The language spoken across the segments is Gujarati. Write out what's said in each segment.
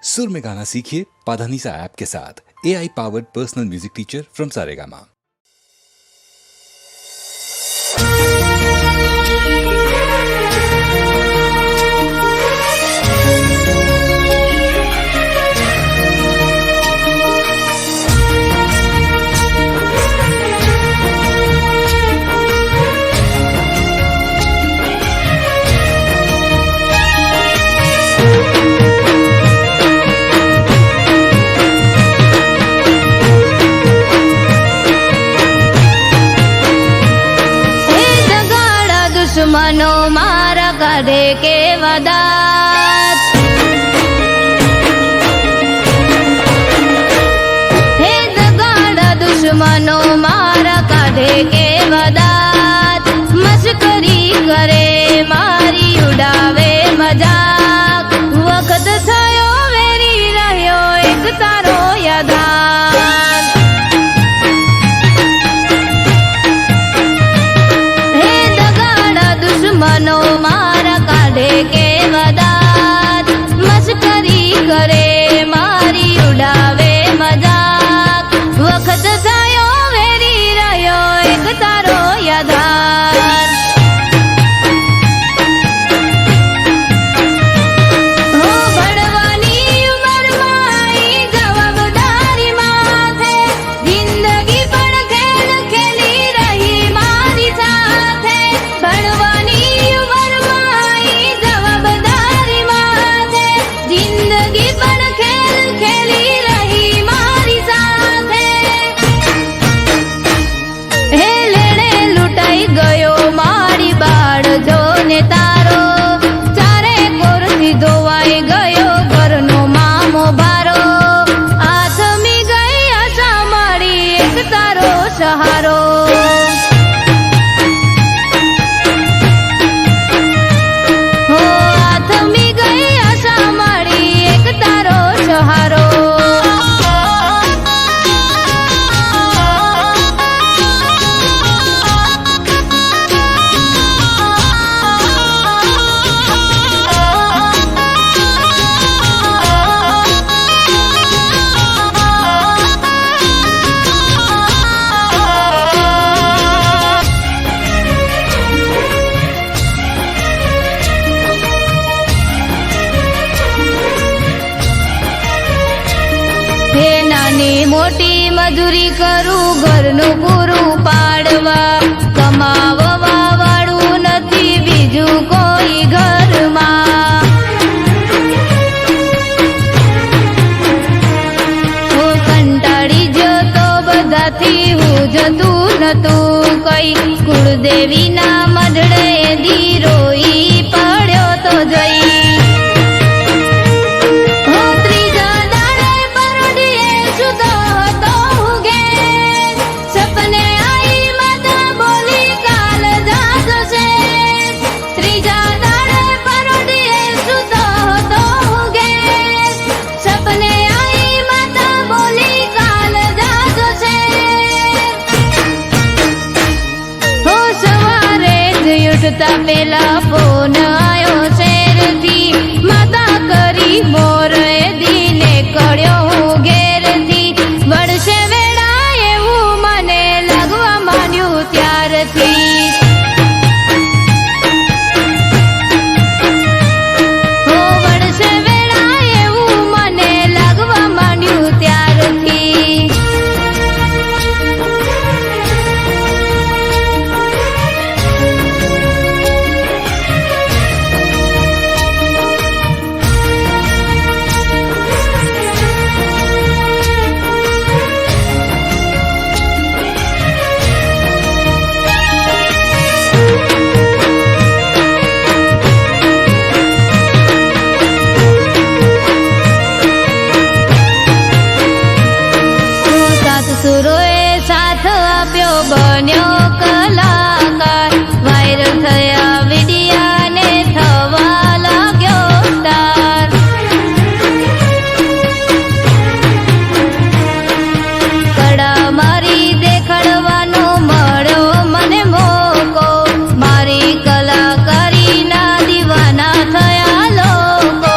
सुर में गाना सीखिए पाधानीसा ऐप के साथ। AI powered personal music teacher from Saregama. दुश्मनो मारा काढे के वदात, हे दगाड़ा दुश्मनो मारा काढे के वदात। मस्करी करे मारी उड़ावे मजाक, वक्त थयो वेरी रह्यो एक तारो यादात। दुश्मनो मारा काढे के वदात, मस्करी करे मारी उड़ावे मजाक। वक्त थयो वेरी रह्यो एक तारो यादार। हो भणवानी उमर माई जवाबदारी माथे, जिंदगी पण खेल खेली रही मारी साथे। भणवानी जिंदगी पण खेल खेली रही मारी साथे। हे लेणे लूटाई गयो मारी बाळ जो ने तारो, चारे कोरથી ધોવાઈ ગયો ઘરનો મામો ભારો। આથમી ગઈ આશા મારી એક તારો સહારો। હો આથમી ગઈ આશા મારી એક તારો સહારો। હે નાની મોટી મજૂરી કરું ઘરનું પૂરું પાડવા, કમાવવા વાળું નથી બીજું કોઈ ઘરમાં। હું કંટાળી જતો બધાથી હું જતું નતું કઈ, કુળદેવીના મઢડે દીરોઈ પડ્યો તો જઈ। ઉઠતા પેલા ફોન આયો શેરથી, માતા કરી મોર દીને કળ્યો હું ઘેરથી। વળશે વેળા એવું મને લાગવા માંડ્યું ત્યારથી। હો વળશે વેળા એવું મને લાગવા માંડ્યું ત્યારથી। સુરોએ સાથ આપ્યો બન્યો કલાકાર, વાયરલ થયા વિડિયાને થવા લાગ્યો સ્ટાર। કડા મારી દેખાડવાનો મળ્યો મને મોકો, મારી કલાકારીના દીવાના થયા લોકો।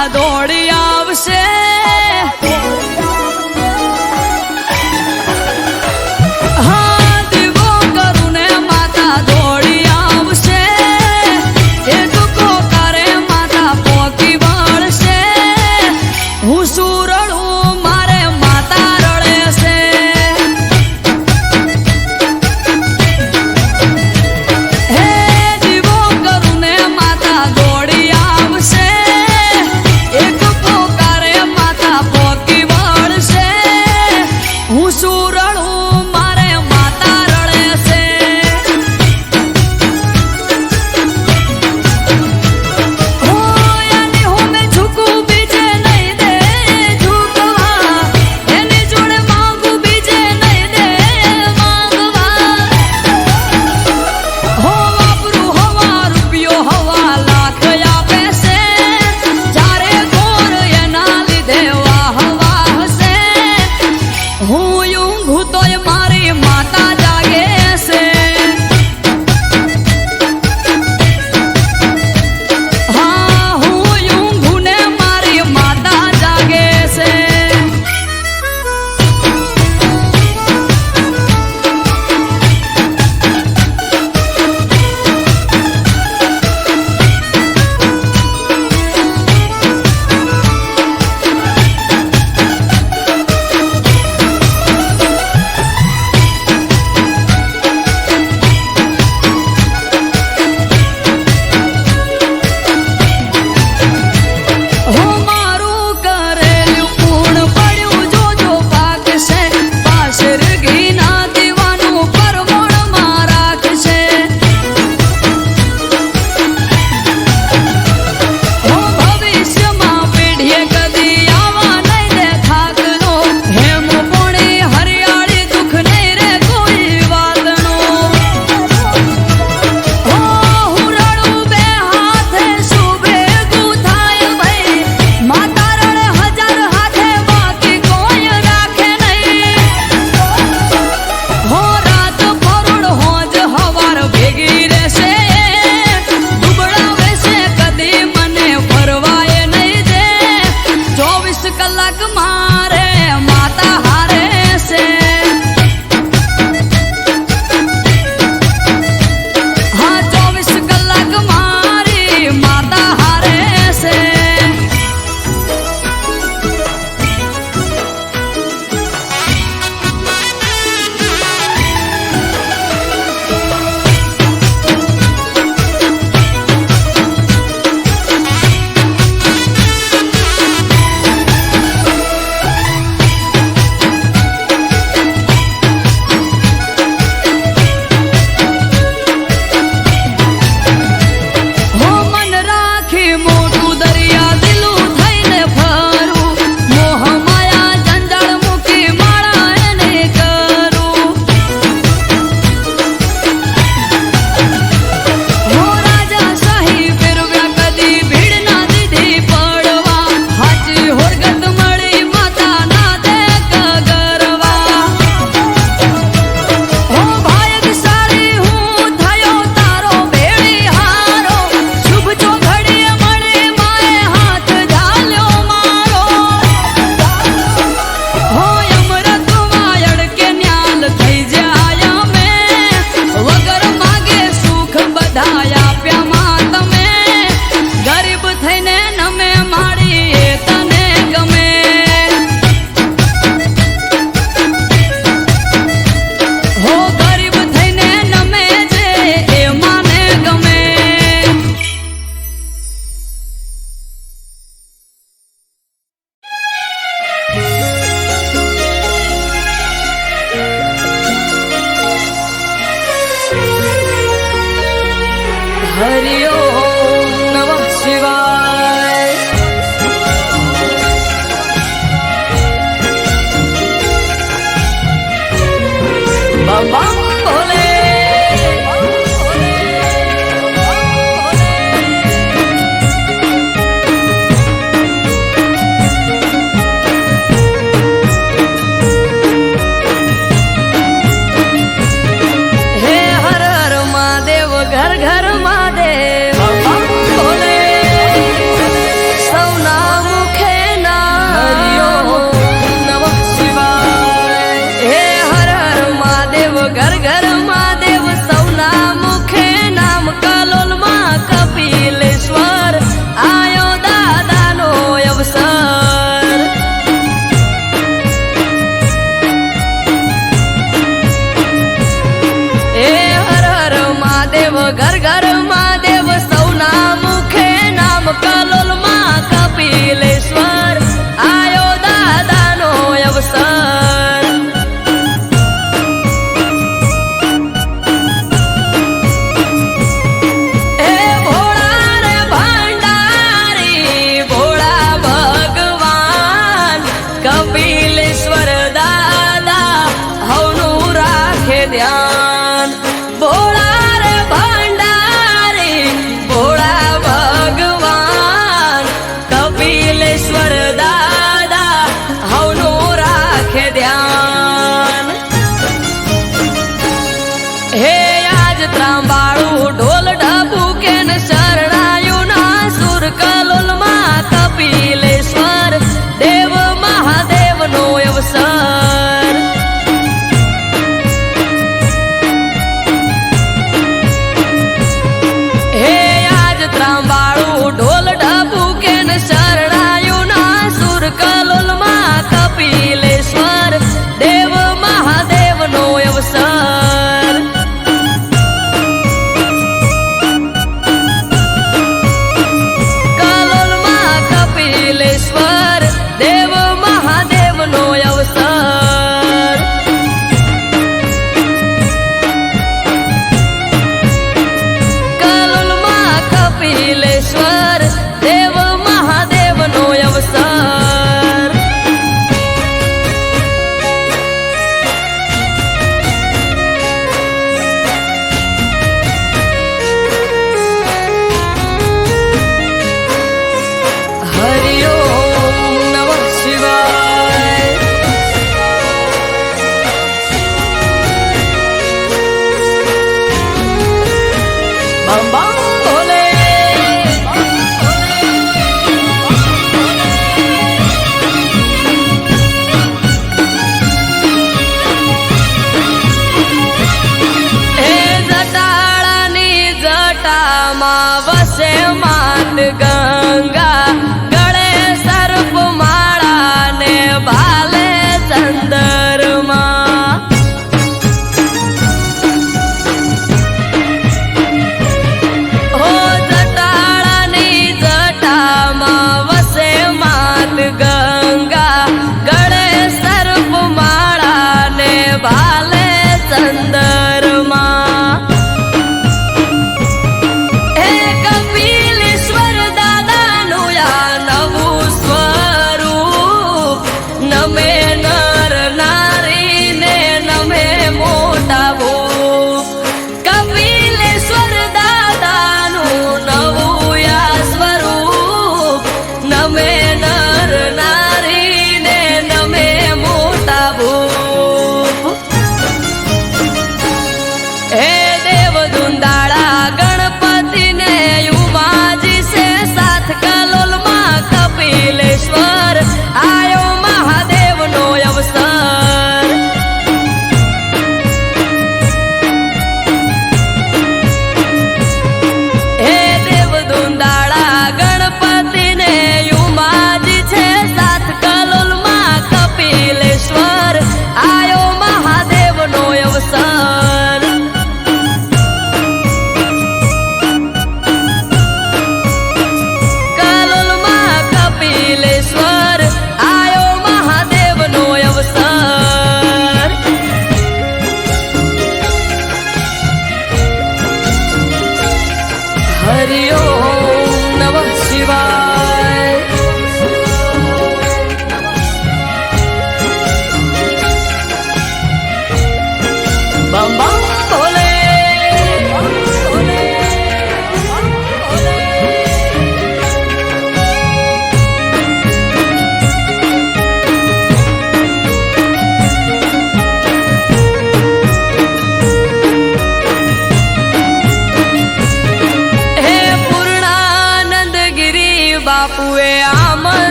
માતા દોડી આવશે હા દીવો કરું ને માતા દોડી આવશે એ દુઃખો કરે માતા પોકી વળશે હું સુરડું મારે માતા રડે છે હે દીવો કરું ને માતા દોડી આવશે એક પોકારે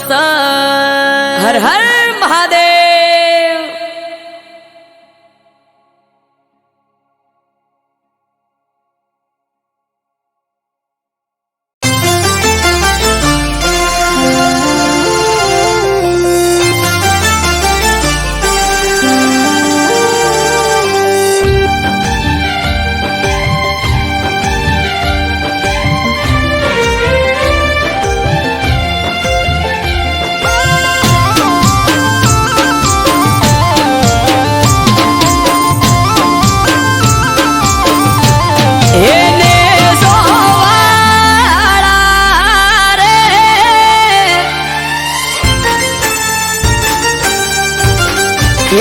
સર હર હર મહાદેવ.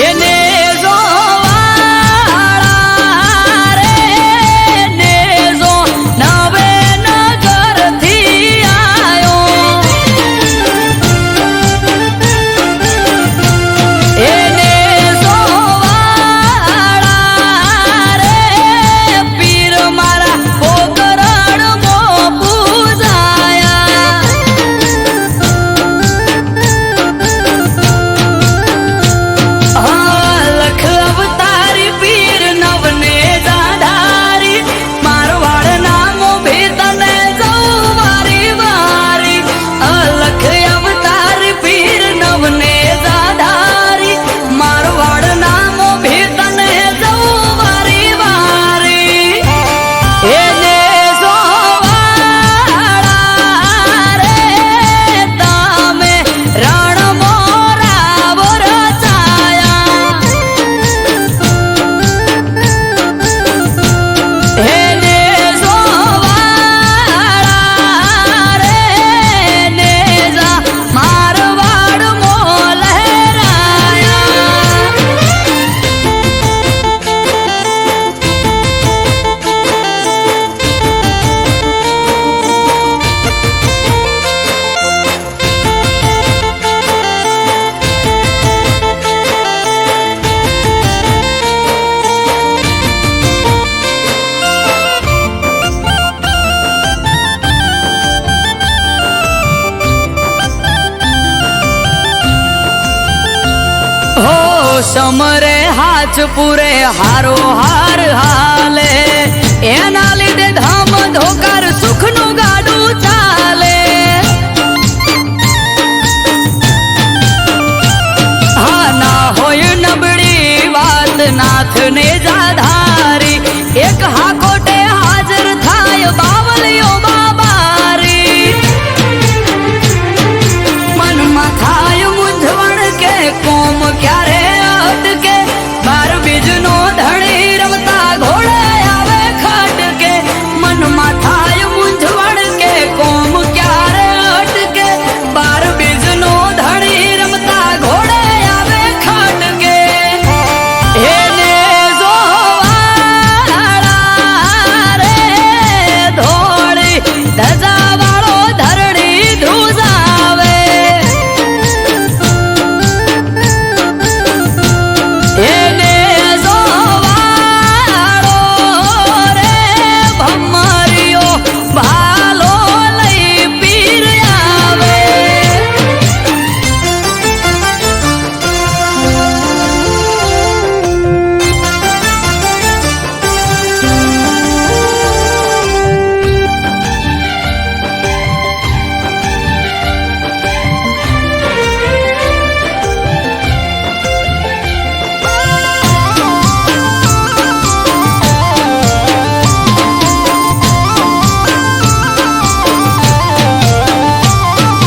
એને જોવાળા રે ને જો નવે નગરથી આયો એને જોવાળા રે પીર મારા પોકરણમાં પૂજાયા લખ અવતારી પીર નવને જાધારી મારવાડ નામો ભેતને જઉં વારી વારી લખ અવતારી પીર નવને જાધારી મારવાડ નામો ભેતને જઉં વારી વારી એને જોવાળા રે તમે રણ મોરા વરસાયા એને જોવાળા રે ને જા મારવાડ મો લહેરાયા હો સમરે હાચપુરે હારો હાર હાલે એના લીધે ધામ ધોકાર સુખનું ગાડું ચાલે હા ના હોય નબળી વાત નાથને જાધારી એક હાકોટે હાજર થાય બાવલીઓ બાબારી મનમાં થાય મૂંઝવણ કે કોમ ક્યારે અટકે બાર બીજનો ધણી રમતા ઘોડે આવે ખટકે મનમાં થાય મૂંઝવણ કે કોમ ક્યારે અટકે બાર બીજનો ધણી રમતા ઘોડે આવે ખટકે એને જોવાળા રે ધોળી ધજાવાળો ધરણી ધ્રુજાવે એને જોવાળો રે ભમરિયો ભાલો લઈ પીર આવે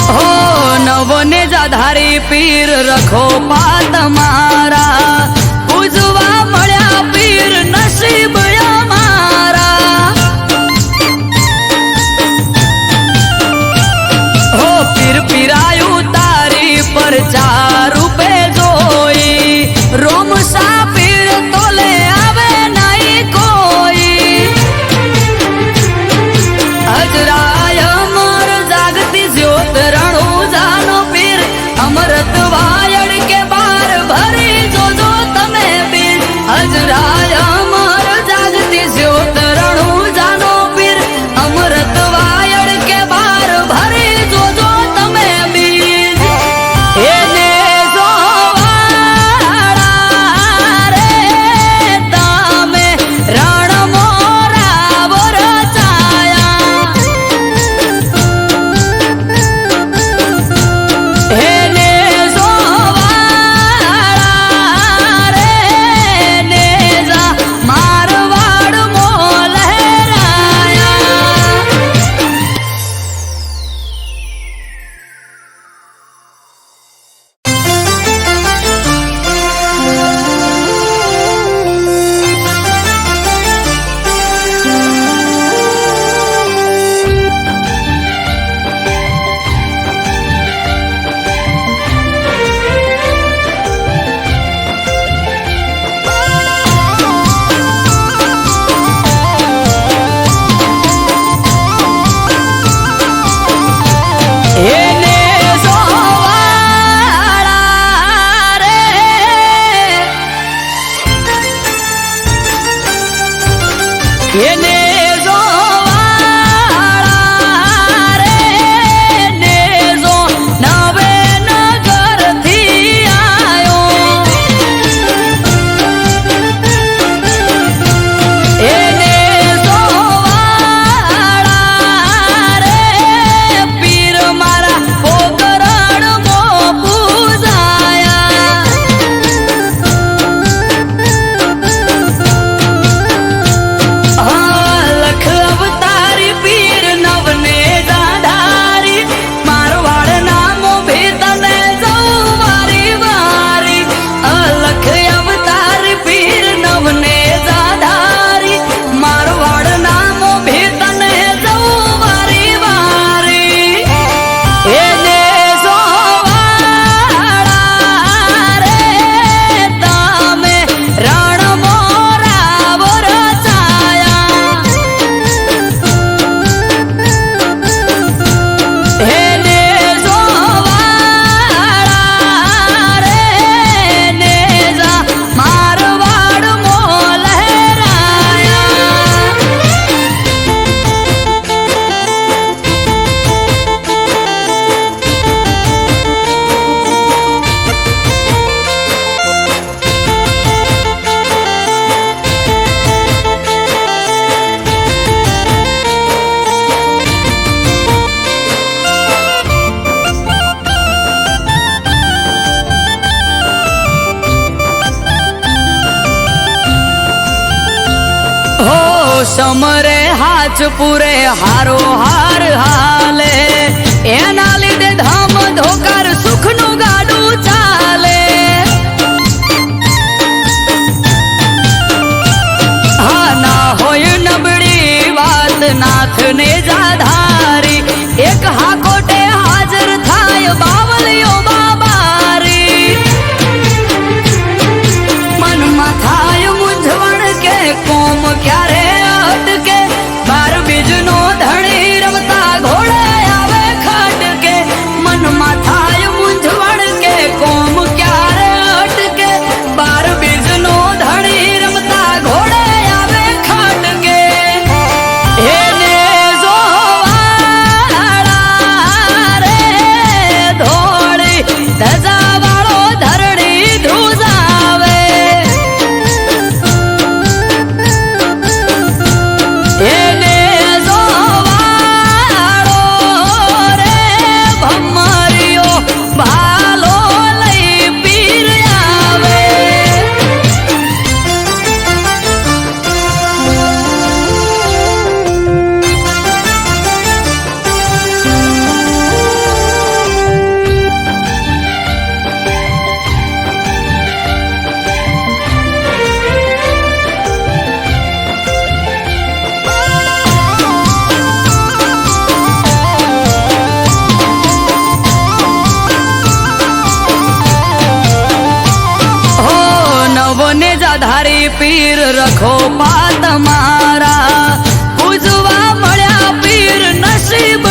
હો નવને જાધારી પીર રખો પાત મારા પૂજવા મળ્યા પીર નસીબ અમારા હો પીર પીરાયું તારી પર ચાર રૂપે જોઈ રોમ સા પીર તોલે આવે નહીં કોઈ અજરાય અમર જાગતી જ્યોત રણુજાનો પીર અમૃત વાયડ કે બાર ભરી જોજો એને જોવાળા રે ને જો નવે નગરથી આયો એને જોવાળા રે પીર મારા પોકરણમાં પૂજાયા લખ અવતારી પીર નવને દાધારી મારવાડ નામો ભેતને જઉં વારી વારી લખ અવતારી પીર નવને દાધારી મારવાડ નામો ભેતને જઉં વારી વારી એને જોવાળા રે તમે રણ મોરાવો રચાયા એને જોવાળા રે ને જા મારવાડ મો લહેરાયા હો સમરે હાચપુરે હારો હાર હાલે એના લીધે ધામ ધોકાર સુખનું ગાડું ચાલે હા ના હોય નબળી વાત નાથને જાધારી એક હાકોટે હાજર થાય બાવલીઓ બાબારી મનમાં થાય મૂંઝવણ કે કોમ ક્યારે અટકે બાર બીજનો ધણી રમતા ઘોડે આવે ખટકે મનમાં થાય મૂંઝવણ કે કોમ ક્યારે અટકે બાર બીજનો ધણી રમતા ઘોડે આવે ખટકે એને જોવાળા રે ધોળી ધજાવાળો ધરણી ધ્રુજાવે એને જોવાળો રે ભમરિયો ભાલો લઈ પીર આવે હો નવને જાધારી પીર રખો પાત મારા પૂજવા મળ્યા પીર નસીબ